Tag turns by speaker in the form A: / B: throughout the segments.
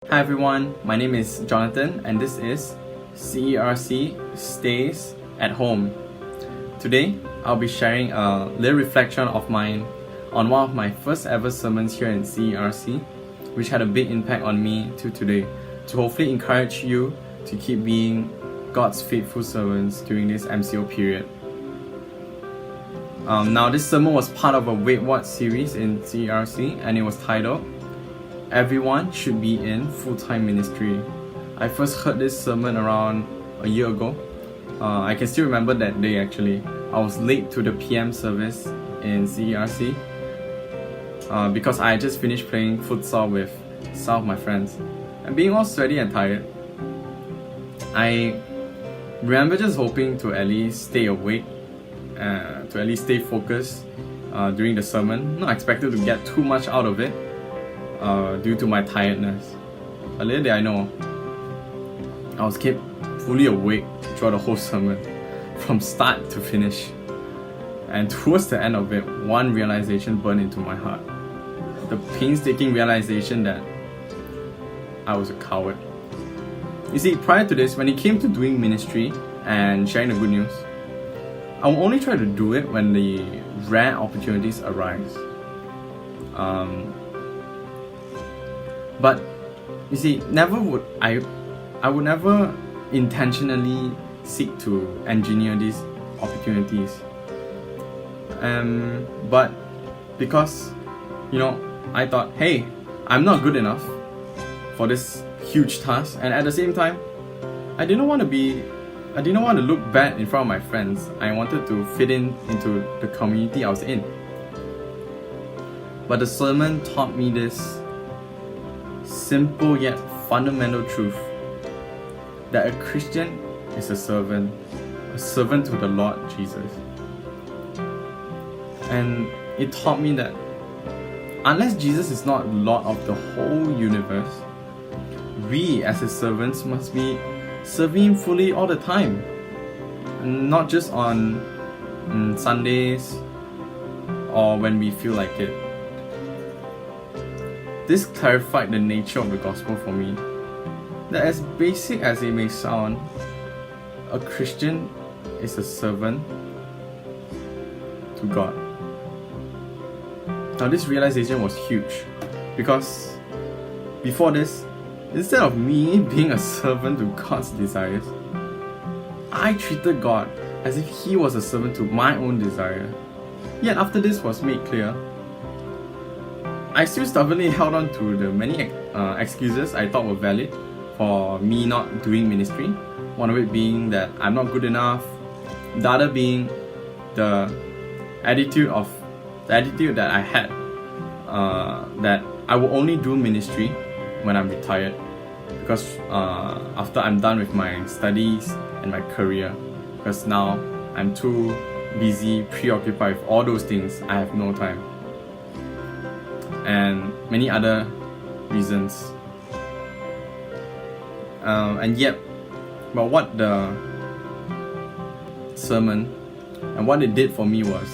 A: Hi everyone, my name is Jonathan and this is CERC Stays at Home. Today, I'll be sharing a little reflection of mine on one of my first ever sermons here in CERC, which had a big impact on me to today, to hopefully encourage you to keep being God's faithful servants during this MCO period. Now, this sermon was part of a Wait What series in CERC and it was titled Everyone Should Be in Full-Time Ministry. I first heard this sermon around a year ago. I can still remember that day actually. I was late to the PM service in CERC because I had just finished playing futsal with some of my friends. And being all sweaty and tired, I remember just hoping to at least stay awake, to at least stay focused during the sermon. Not expected to get too much out of it due to my tiredness. But little did I know, I was kept fully awake throughout the whole sermon, from start to finish. And towards the end of it, one realization burned into my heart. The painstaking realization that I was a coward. You see, prior to this, when it came to doing ministry and sharing the good news, I will only try to do it when the rare opportunities arise. But you see, I would never intentionally seek to engineer these opportunities. But because, I thought, hey, I'm not good enough for this huge task, and at the same time, I didn't want to look bad in front of my friends. I wanted to fit into the community I was in. But the sermon taught me this simple yet fundamental truth, that a Christian is a servant to the Lord Jesus. And it taught me that unless Jesus is not Lord of the whole universe, we as His servants must be serving Him fully all the time, and not just on Sundays or when we feel like it. This clarified the nature of the gospel for me, that as basic as it may sound, a Christian is a servant to God. Now, this realization was huge because before this, instead of me being a servant to God's desires, I treated God as if He was a servant to my own desire. Yet after this was made clear, I still stubbornly held on to the many excuses I thought were valid for me not doing ministry. One of it being that I'm not good enough, the other being the attitude that I had, that I will only do ministry when I'm retired, because after I'm done with my studies and my career, because now I'm too busy, preoccupied with all those things, I have no time. And many other reasons. And yet, but what the sermon and what it did for me was,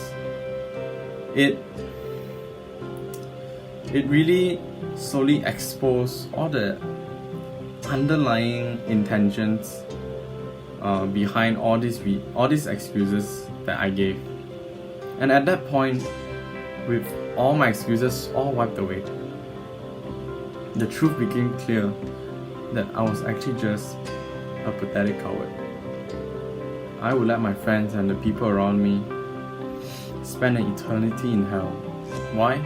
A: it really slowly exposed all the underlying intentions behind all these excuses that I gave. And at that point, with all my excuses all wiped away, the truth became clear that I was actually just a pathetic coward. I would let my friends and the people around me spend an eternity in hell. Why?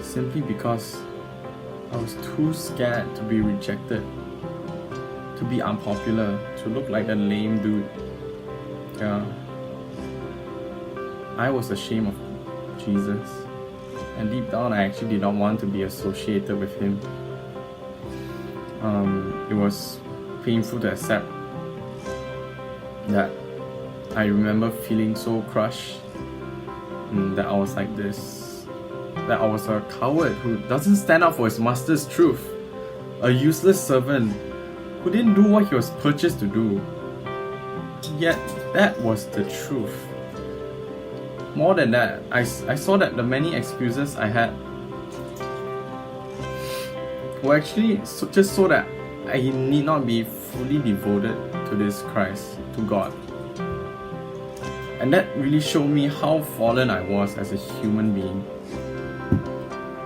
A: Simply because I was too scared to be rejected, to be unpopular, to look like a lame dude. Yeah. I was ashamed of Jesus, and deep down I actually did not want to be associated with Him. It was painful to accept that. I remember feeling so crushed that I was like this, that I was a coward who doesn't stand up for his master's truth, a useless servant who didn't do what he was purchased to do. Yet that was the truth. More than that, I saw that the many excuses I had were actually just so that I need not be fully devoted to this Christ, to God. And that really showed me how fallen I was as a human being.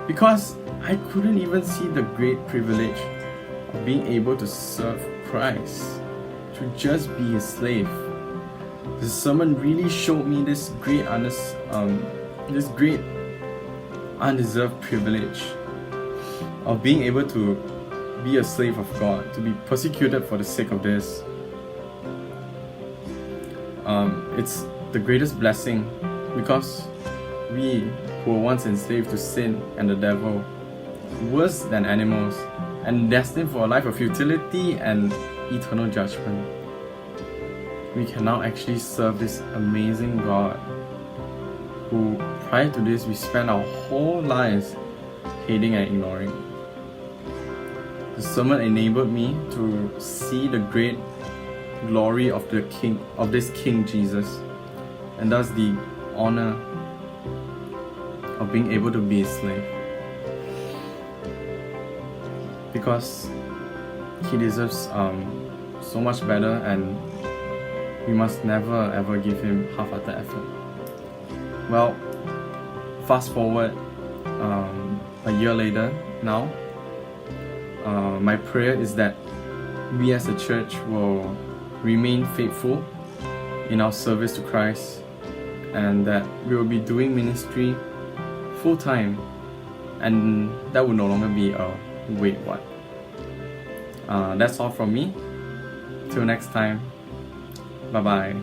A: Because I couldn't even see the great privilege of being able to serve Christ, to just be His slave. The sermon really showed me this great undeserved privilege of being able to be a slave of God, to be persecuted for the sake of this. It's the greatest blessing, because we who were once enslaved to sin and the devil, worse than animals, and destined for a life of futility and eternal judgment, we can now actually serve this amazing God who, prior to this, we spent our whole lives hating and ignoring. The sermon enabled me to see the great glory of this King Jesus, and thus the honor of being able to be His slave, because He deserves so much better, and we must never ever give Him half-hearted effort. Well, fast forward a year later now, my prayer is that we as a church will remain faithful in our service to Christ, and that we will be doing ministry full-time, and that will no longer be a wait what. That's all from me. Till next time, bye bye.